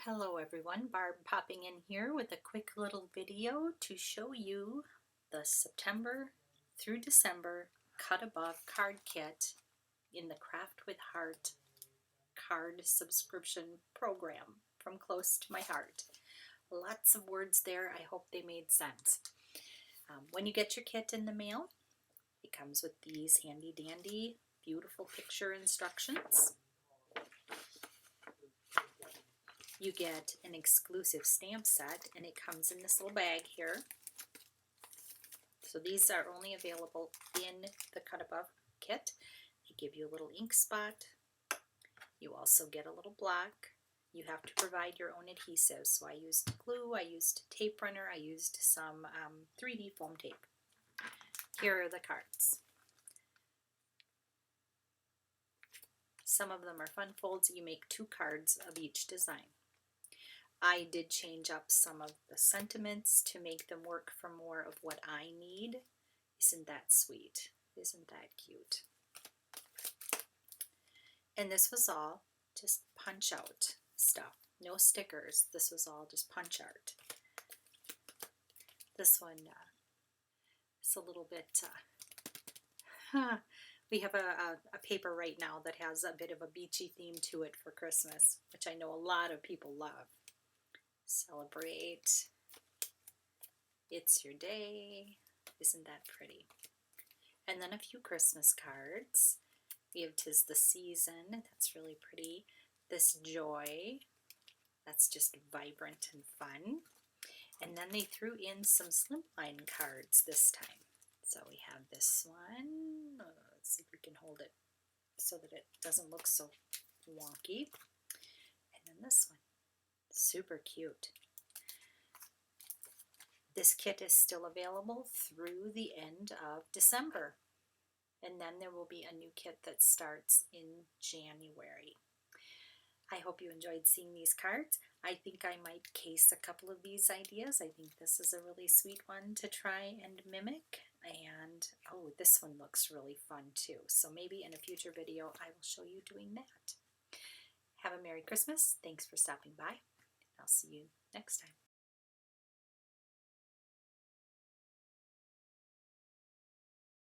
Hello everyone, Barb popping in here with a quick little video to show you the September through December Cut Above card kit in the Craft with Heart card subscription program from close to my heart. Lots of words there, I hope they made sense. When you get your kit in the mail, it comes with these handy dandy beautiful picture instructions. You get an exclusive stamp set, and it comes in this little bag here. So these are only available in the Cut Above kit. They give you a little ink spot. You also get a little block. You have to provide your own adhesive. So I used glue, I used tape runner, I used some 3D foam tape. Here are the cards. Some of them are fun folds. You make 2 cards of each design. I did change up some of the sentiments to make them work for more of what I need. Isn't that sweet? Isn't that cute? And this was all just punch out stuff. No stickers. This was all just punch art. This one is a little bit... We have a paper right now that has a bit of a beachy theme to it for Christmas, which I know a lot of people love. Celebrate. It's your day. Isn't that pretty? And then a few Christmas cards. We have 'Tis the Season. That's really pretty. This Joy. That's just vibrant and fun. And then they threw in some slimline cards this time. So we have this one. Let's see if we can hold it so that it doesn't look so wonky. And then this one. Super cute. This kit is still available through the end of December. And then there will be a new kit that starts in January. I hope you enjoyed seeing these cards. I think I might case a couple of these ideas. I think this is a really sweet one to try and mimic. And oh, this one looks really fun too. So maybe in a future video I will show you doing that. Have a Merry Christmas. Thanks for stopping by. I'll see you next time.